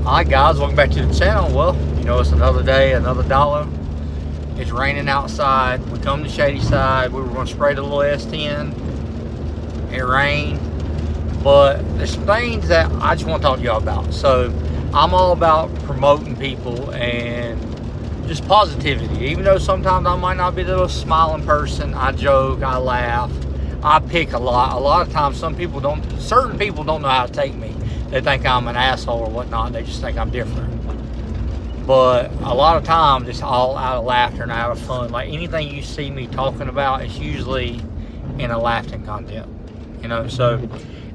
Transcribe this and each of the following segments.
Alright guys, welcome back to the channel. Well, you know, it's another day, another dollar. It's raining outside. We come to Shadyside. We were going to spray the little S10. It rained. But there's things that I just want to talk to y'all about. So I'm all about promoting people and just positivity. Even though sometimes I might not be the little smiling person, I joke, I laugh, I pick a lot. A lot of times certain people don't know how to take me. They think I'm an asshole or whatnot. They just think I'm different. But a lot of times it's all out of laughter and out of fun. Like anything you see me talking about, it's usually in a laughing content. You know, so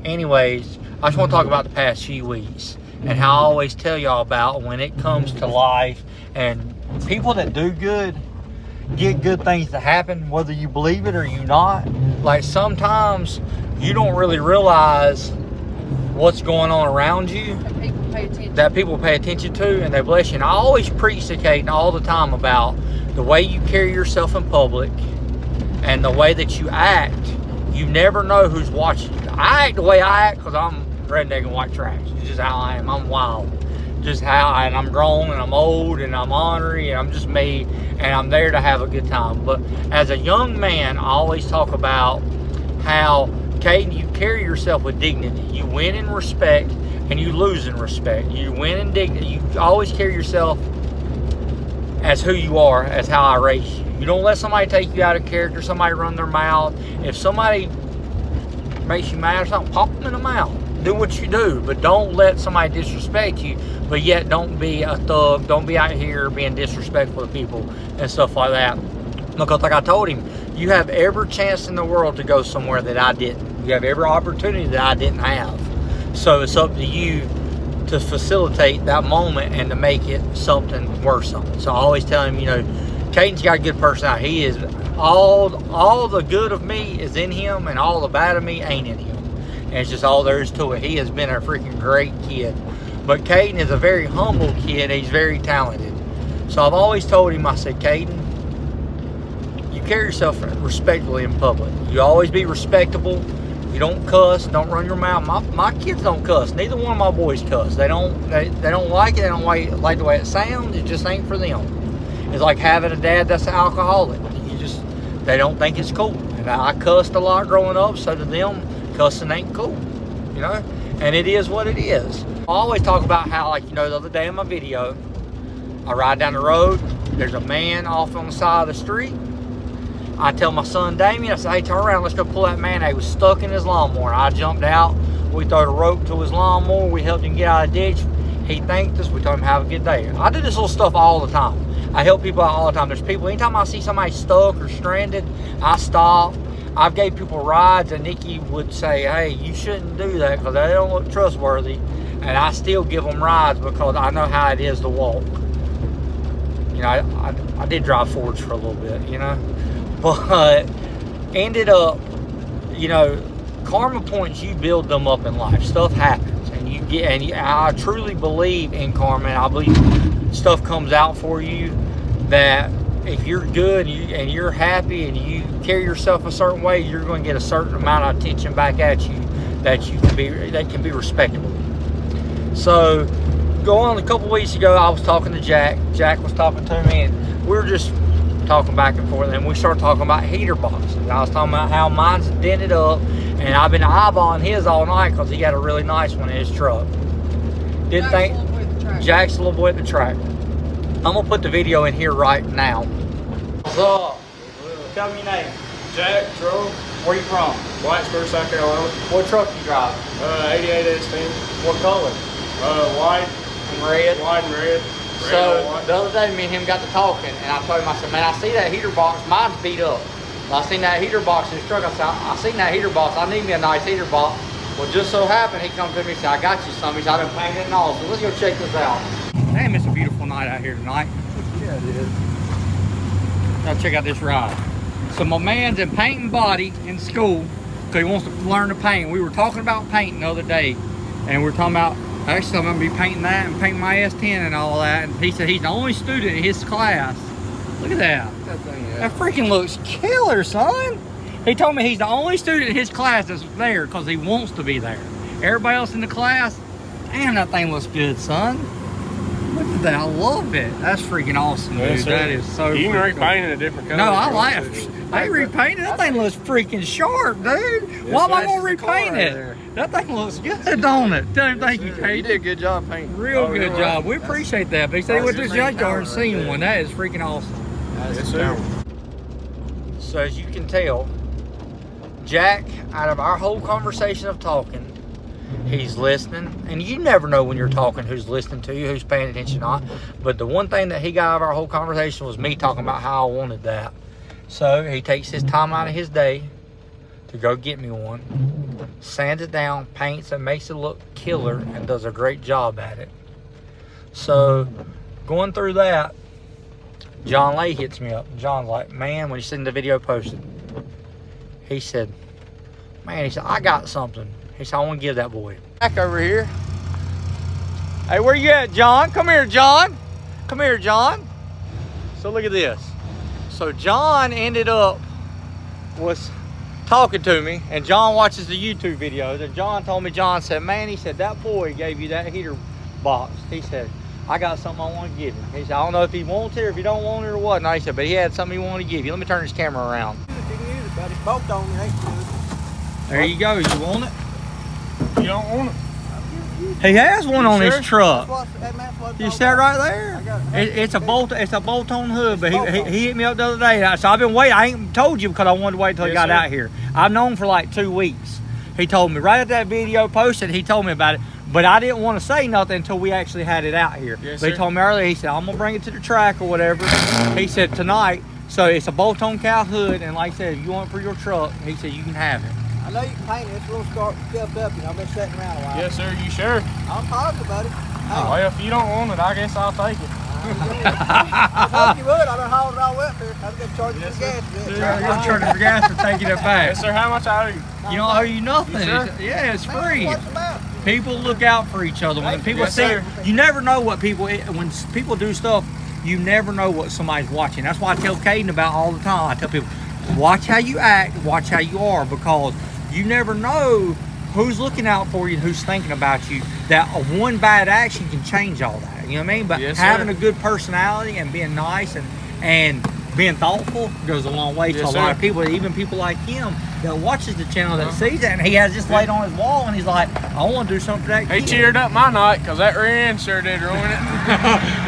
anyways, I just want to talk about the past few weeks and how I always tell y'all about when it comes to life and people that do good get good things to happen, whether you believe it or you not. Like sometimes you don't really realize what's going on around you that people pay attention to, and they bless you. And I always preach to Caden all the time about the way you carry yourself in public and the way that you act. You never know who's watching you. I act the way I act because I'm redneck and white trash. It's just how I am. I'm wild. Just how and I'm grown and I'm old and I'm ornery and I'm just me and I'm there to have a good time. But as a young man, I always talk about how, Caden, you carry yourself with dignity. You win in respect and you lose in respect. You win in dignity. You always carry yourself as who you are, as how I raised you. You don't let somebody take you out of character, somebody run their mouth. If somebody makes you mad or something, pop them in the mouth. Do what you do, but don't let somebody disrespect you, but yet don't be a thug. Don't be out here being disrespectful to people and stuff like that. Because like I told him, you have every chance in the world to go somewhere that I didn't. You have every opportunity that I didn't have. So it's up to you to facilitate that moment and to make it something worth something. So I always tell him, you know, Caden's got a good personality. He is, all the good of me is in him and all the bad of me ain't in him. And it's just all there is to it. He has been a freaking great kid. But Caden is a very humble kid. He's very talented. So I've always told him, I said, Caden, you carry yourself respectfully in public. You always be respectable. You don't cuss. Don't run your mouth. My kids don't cuss. Neither one of my boys cuss. They don't like it. They don't like the way it sounds. It just ain't for them. It's like having a dad that's an alcoholic. They don't think it's cool. And I cussed a lot growing up, so to them, cussing ain't cool, you know? And it is what it is. I always talk about how, like, you know, the other day in my video, I ride down the road, there's a man off on the side of the street. I tell my son Damien, I say, hey, turn around, let's go pull that man. He was stuck in his lawnmower. I jumped out, we threw the rope to his lawnmower, we helped him get out of the ditch. He thanked us, we told him have a good day. I do this little stuff all the time. I help people out all the time. There's people, anytime I see somebody stuck or stranded, I stop. I've gave people rides, and Nikki would say, hey, you shouldn't do that because they don't look trustworthy. And I still give them rides because I know how it is to walk. You know, I did drive Fords for a little bit, you know. But ended up, you know, karma points, you build them up in life. Stuff happens. And you get, and I truly believe in karma, and I believe stuff comes out for you that if you're good and you're happy and you carry yourself a certain way, you're going to get a certain amount of attention back at you that can be respectable. So going a couple weeks ago, I was talking to Jack. Jack was talking to me, and we were just talking back and forth, and we started talking about heater boxes. I was talking about how mine's dented up, and I've been eyeballing his all night because he got a really nice one in his truck. Didn't think Jack's the little boy at the track. I'm gonna put the video in here right now. What's up? Tell me your name. Jack, Troll. Where you from? Whitesburg, South Carolina. What truck you drive? 88 S10. What color? White and red. White and red. So the other day, me and him got to talking, and I told him, I said, man, I see that heater box. Mine's beat up. I seen that heater box in his truck. I said, I seen that heater box. I need me a nice heater box. Well, just so happened, he come to me and said, I got you some. He said, I've been painting it and all. So let's go check this out. Damn, it's a beautiful night out here tonight. Yeah, it is. Gotta check out this ride. So my man's in painting body in school because he wants to learn to paint. We were talking about painting the other day, and we were talking about, actually I'm gonna be painting that and painting my S10 and all that. And he said he's the only student in his class. Look at that. That freaking looks killer, son. He told me he's the only student in his class that's there because he wants to be there. Everybody else in the class, Damn, that thing looks good, son. Look at that. I love it. That's freaking awesome, dude. Yes, sir. That is so You can freaking repaint it a different color. No, I if you like want it. to. I repainted. That thing looks freaking sharp, dude. Why am I gonna repaint it? That thing looks good, don't it? Thank you, You Kate. did a good job painting. Real Oh, good you're job. right. We appreciate that. Big City went to this junkyard and seen one. That is freaking awesome. Yes, sir. So as you can tell, Jack, out of our whole conversation of talking, he's listening. And you never know when you're talking who's listening to you, who's paying attention or not. But the one thing that he got out of our whole conversation was me talking about how I wanted that. So he takes his time out of his day to go get me one, sands it down, paints it, makes it look killer, and does a great job at it. So going through that, John Lay hits me up. John's like, man, when he seen the video posted, he said, man, he said, I got something. He said, I want to give that boy. Back over here. Hey, where you at, John? Come here, John. Come here, John. So look at this. So John ended up was talking to me, and John watches the YouTube videos, and John told me, John said, man, he said, that boy gave you that heater box. He said, I got something I want to give him. He said, I don't know if he wants it or if he don't want it or what. No, he said, but he had something he wanted to give you. Let me turn this camera around. You can use it, buddy. Both on you ain't good. There you go. You want it? You don't want it. He has one on his truck. That's You see that right there? I got it. It's a bolt-on hood, but he hit me up the other day. So I've been waiting. I ain't told you because I wanted to wait till he got out here. I've known for like 2 weeks. He told me right after that video posted. He told me about it, but I didn't want to say nothing until we actually had it out here. Yes, but he sir. told me earlier. He said, I'm gonna bring it to the track or whatever. He said tonight. So it's a bolt-on cow hood, and like I said, if you want it for your truck, he said you can have it. I know you can paint it. It's a little scuffed up. You know, I've been sitting around a while. Yes, sir. You sure? I'm positive about it. Well, if you don't want it, I guess I'll take it. I thought you would. I done hauled it all up here. I was going to charge you for gas. I'm gonna charge you for gas for taking it back. Yes, sir. How much I owe you? You don't owe you nothing. You sure? Yeah, it's Man, free. what's it about? People look out for each other. When people Yes, see, sir. you never know what people. When people do stuff, you never know what somebody's watching. That's why I tell Caden about all the time. I tell people, watch how you act, watch how you are, because you never know who's looking out for you and who's thinking about you. That one bad action can change all that. You know what I mean? But Yes, having sir. a good personality and being nice and being thoughtful goes a long way to Yes, a lot sir. of people, even people like him that watches the channel that sees that, and he has this laid on his wall, and he's like, I want to do something for that He kid. cheered up my night because that rain sure did ruin it.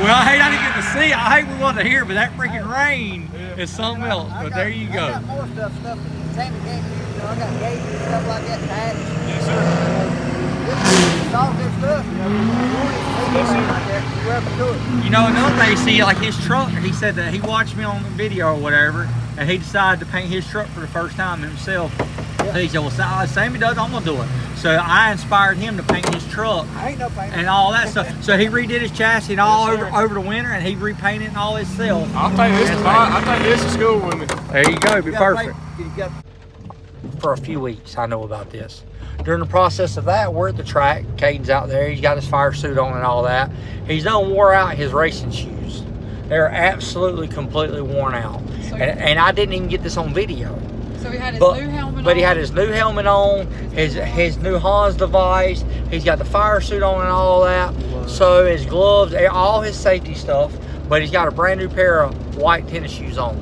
Well, I hate I didn't get to see it. I hate we wasn't here, but that freaking rain is something else. But there you I go. got more stuff that Sammy can't use. You know, I got gauges and stuff like that. Pads. Yes, sir. It's all good stuff. You know, like that. You wear them to it. You know, another thing, see, like his truck, he said that he watched me on the video or whatever, and he decided to paint his truck for the first time himself. Yeah. He said, well, Sammy does, I'm going to do it. So I inspired him to paint his truck I ain't no painter. and all that stuff. So he redid his chassis and all Yes, sir. over the winter, and he repainted it and all himself. I'll take this. I'll take this to school with me. There you go, be You gotta perfect. paint- you got For a few weeks, I know about this. During the process of that, we're at the track. Caden's out there. He's got his fire suit on and all that. He's done wore out his racing shoes. They're absolutely, completely worn out. So- And I didn't even get this on video. So he had his But, new helmet but on. he had his new helmet on, his new Hans device. He's got the fire suit on and all that. So his gloves, all his safety stuff. But he's got a brand new pair of white tennis shoes on.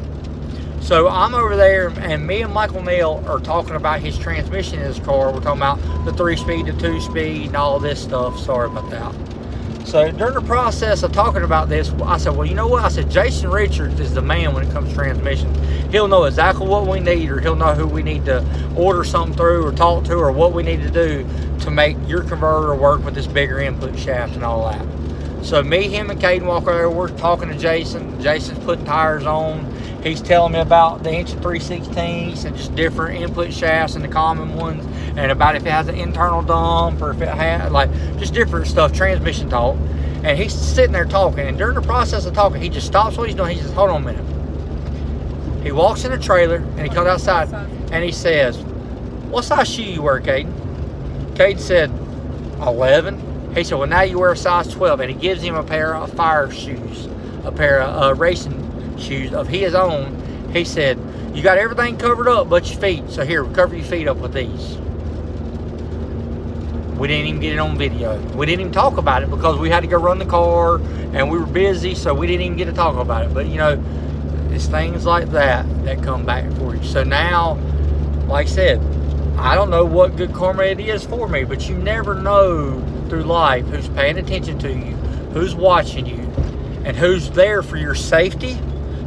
So I'm over there, and me and Michael Neal are talking about his transmission in his car. We're talking about the 3-speed, the 2-speed, and all this stuff. Sorry about that. So during the process of talking about this, I said, well, you know what? I said, Jason Richards is the man when it comes to transmission. He'll know exactly what we need, or he'll know who we need to order something through or talk to, or what we need to do to make your converter work with this bigger input shaft and all that. So me, him, and Caden walk over there. We're talking to Jason. Jason's putting tires on. He's telling me about the inch and 3/16 and just different input shafts and the common ones, and about if it has an internal dump or if it has, like, just different stuff, transmission talk. And he's sitting there talking, and during the process of talking, he just stops what he's doing. He says, hold on a minute. He walks in the trailer, and he comes outside, and he says, what size shoe you wear, Caden? Caden said, 11. He said, well, now you wear a size 12, and he gives him a pair of fire shoes, a pair of racing shoes of his own. He said, you got everything covered up but your feet, so here, cover your feet up with these. We didn't even get it on video. We didn't even talk about it because we had to go run the car and we were busy, so we didn't even get to talk about it. But you know, it's things like that that come back for you. So now, like I said, I don't know what good karma it is for me, but you never know through life who's paying attention to you, who's watching you, and who's there for your safety,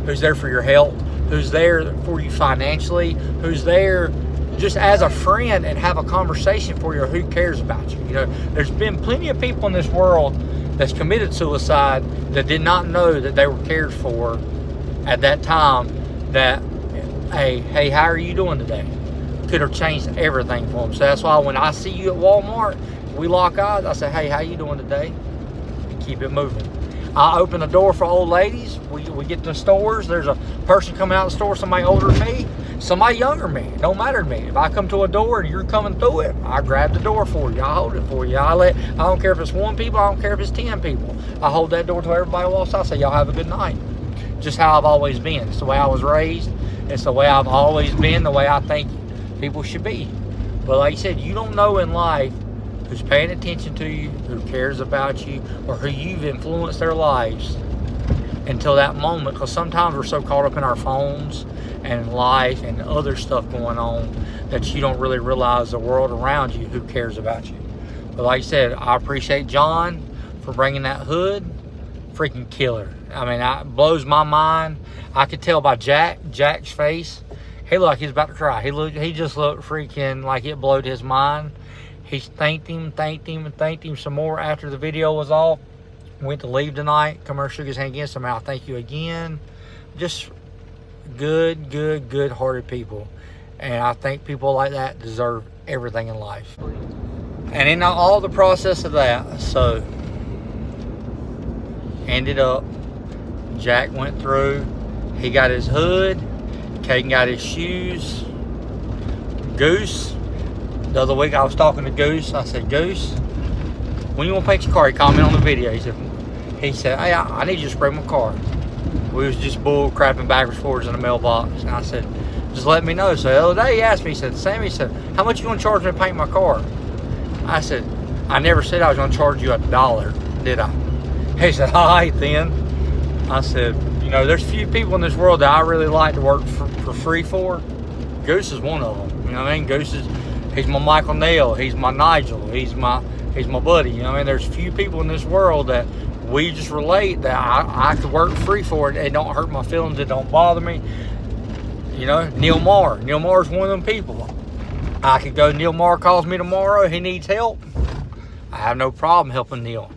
who's there for your health, who's there for you financially, who's there just as a friend and have a conversation for you, or who cares about you. You know, there's been plenty of people in this world that's committed suicide that did not know that they were cared for at that time, that, hey, how are you doing today? Could have changed everything for them. So that's why when I see you at Walmart, we lock eyes, I say, hey, how you doing today? And keep it moving. I open the door for old ladies. We get to the stores. There's a person coming out of the store, somebody older than me, somebody younger than me. It don't matter to me. If I come to a door and you're coming through it, I grab the door for you. I hold it for you. I don't care if it's 1 people. I don't care if it's 10 people. I hold that door till everybody walks out. I say, y'all have a good night. Just how I've always been. It's the way I was raised. It's the way I've always been, the way I think people should be. But like I said, you don't know in life who's paying attention to you, who cares about you, or who you've influenced their lives until that moment. Because sometimes we're so caught up in our phones and life and other stuff going on that you don't really realize the world around you who cares about you. But like I said, I appreciate John for bringing that hood. Freaking killer. I mean, it blows my mind. I could tell by Jack's face. He looked like he was about to cry. He just looked freaking like it blowed his mind. He thanked him some more after the video was off. Went to leave tonight. Come here, shook his hand again. So, man, I'll thank you again. Just good-hearted people. And I think people like that deserve everything in life. And in all the process of that, so ended up, Jack went through. He got his hood. Caden got his shoes. Goose. The other week I was talking to Goose. I said, Goose, when you want to paint your car? He commented on the video. He said, hey, I need you to spray my car. We was just bull crapping backwards forwards in the mailbox. And I said, just let me know. So the other day he asked me, he said, Sammy, he said, how much you going to charge me to paint my car? I said, I never said I was going to charge you $1, did I? He said, all right then. I said, you know, there's few people in this world that I really like to work for free for. Goose is one of them. You know what I mean? Goose is, he's my Michael Neal. He's my Nigel. He's my buddy. You know what I mean? There's few people in this world that we just relate that I could work free for it. It don't hurt my feelings. It don't bother me. You know, Neil Marr. Neil Marr's one of them people. I could go, Neil Marr calls me tomorrow. He needs help. I have no problem helping Neil.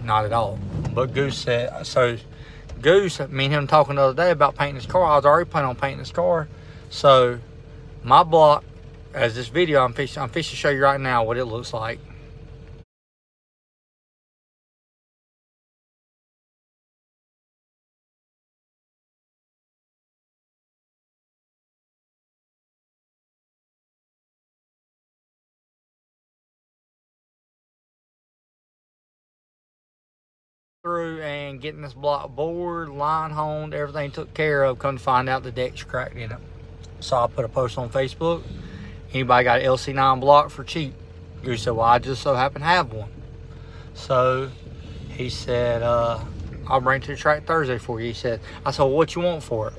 Not at all. But Goose said, so Goose, me and him talking the other day about painting his car. I was already planning on painting his car. So my block, as this video, I'm fixing to show you right now what it looks like. Through and getting this block board, line honed, everything took care of. Come to find out the deck's cracked in it. So I put a post on Facebook. Anybody got an LC9 block for cheap? He said, well, I just so happen to have one. So he said, I'll bring it to the track Thursday for you. He said, I said, well, what you want for it?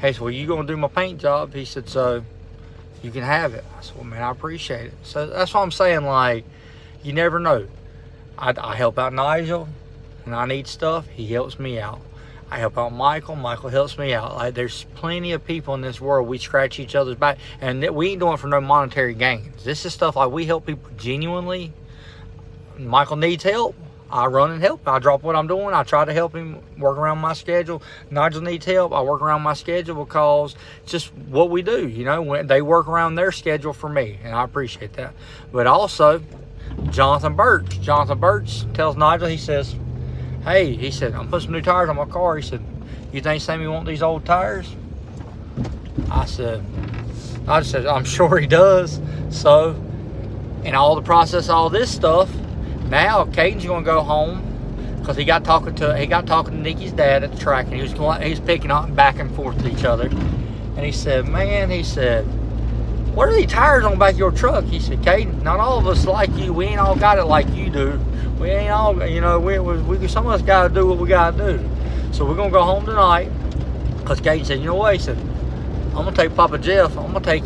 He said, well, you gonna do my paint job? He said, so you can have it. I said, well, man, I appreciate it. So that's what I'm saying, like, you never know. I help out Nigel. When I need stuff, he helps me out. I help out Michael. Michael helps me out. Like, there's plenty of people in this world. We scratch each other's back, and we ain't doing it for no monetary gains. This is stuff like we help people genuinely. Michael needs help. I run and help. I drop what I'm doing. I try to help him work around my schedule. Nigel needs help. I work around my schedule because it's just what we do. You know, when they work around their schedule for me, and I appreciate that. But also, Jonathan Birch tells Nigel, he says, hey, he said, I'm putting some new tires on my car. He said, you think Sammy want these old tires? I just said, I'm sure he does. So, in all the process of all this stuff, now Caden's gonna go home because he got talking to Nikki's dad at the track, and he was picking up and back and forth to each other. And he said, man, he said, what are these tires on the back of your truck? He said, Caden, not all of us like you. We ain't all got it like you do. We ain't all, you know, some of us got to do what we got to do. So we're going to go home tonight. Because Caden said, you know what? He said, I'm going to take Papa Jeff. I'm going to take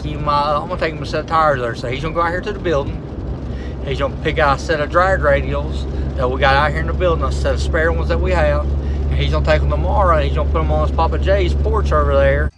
him a set of tires there. So he's going to go out here to the building. He's going to pick out a set of drag radials that we got out here in the building, a set of spare ones that we have. And he's going to take them tomorrow and he's going to put them on his Papa J's porch over there.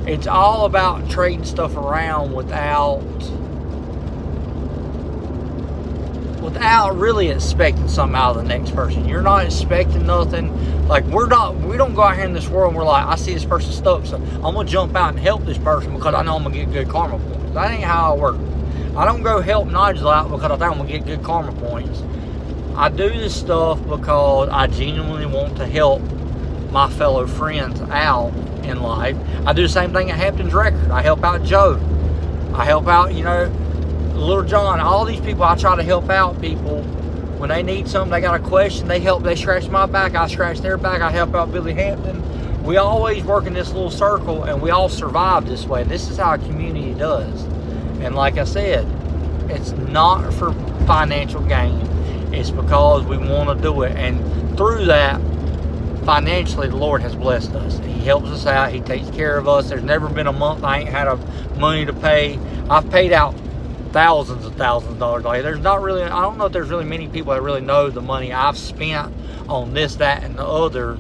It's all about trading stuff around without really expecting something out of the next person. You're not expecting nothing. Like we don't go out here in this world and we're like, I see this person stuck, so I'm gonna jump out and help this person because I know I'm gonna get good karma points. That ain't how I work. I don't go help Nigel out because I think I'm gonna get good karma points. I do this stuff because I genuinely want to help my fellow friends out in life. I do the same thing at Hampton's Record. I help out Joe. I help out, you know, Little John. All these people, I try to help out people when they need something. They got a question, they help. They scratch my back, I scratch their back. I help out Billy Hampton. We always work in this little circle and we all survive this way. This is how a community does. And like I said, it's not for financial gain. It's because we want to do it. And through that, financially, the Lord has blessed us. He helps us out. He takes care of us. There's never been a month I ain't had money to pay. I've paid out thousands of dollars. Like, there's not really, I don't know if there's really many people that really know the money I've spent on this, that, and the other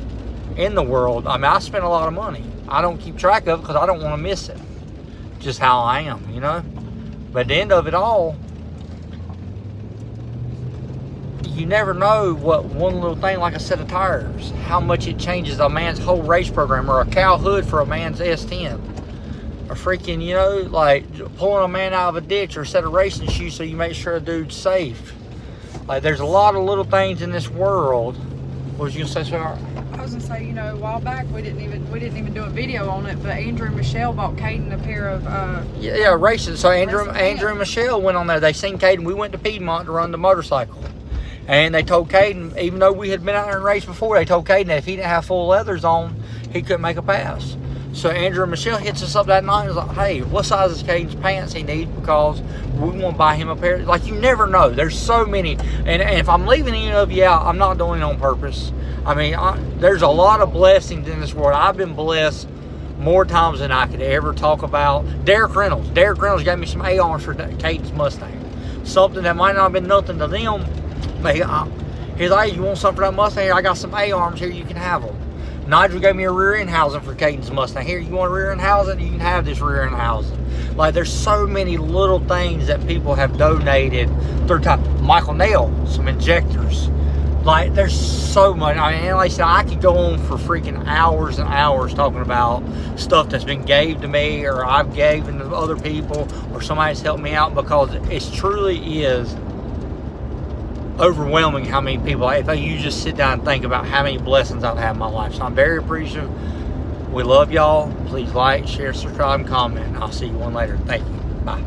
in the world. I mean, I spent a lot of money. I don't keep track of it because I don't want to miss it. Just how I am, you know? But at the end of it all, you never know what one little thing like a set of tires, how much it changes a man's whole race program, or a cow hood for a man's S10. Or freaking, you know, like pulling a man out of a ditch, or a set of racing shoes so you make sure a dude's safe. Like, there's a lot of little things in this world. What was you gonna say, sweetheart? I was gonna say, you know, a while back we didn't even do a video on it, but Andrew and Michelle bought Caden a pair of yeah, racing. So Andrew and Michelle went on there. They seen Caden. We went to Piedmont to run the motorcycle. And they told Caden, even though we had been out there and raced before, they told Caden that if he didn't have full leathers on, he couldn't make a pass. So Andrew and Michelle hits us up that night and was like, hey, what size is Caden's pants he needs, because we want to buy him a pair. Like, you never know. There's so many. And if I'm leaving any of you out, I'm not doing it on purpose. I mean, there's a lot of blessings in this world. I've been blessed more times than I could ever talk about. Derek Reynolds gave me some A-arms for Caden's Mustang. Something that might not have been nothing to them. He's like, hey, you want something for that Mustang? I got some A-arms here, you can have them. Nigel gave me a rear end housing for Caden's Mustang. Here, you want a rear end housing? You can have this rear end housing. Like, there's so many little things that people have donated through time. Michael Nail, some injectors. Like, there's so much. I mean, like I said, I could go on for freaking hours and hours talking about stuff that's been gave to me, or I've given to other people, or somebody's helped me out, because it truly is overwhelming how many people, if you just sit down and think about how many blessings I've had in my life. So I'm very appreciative. We love y'all. Please like, share, subscribe, and comment. I'll see you one later. Thank you. Bye.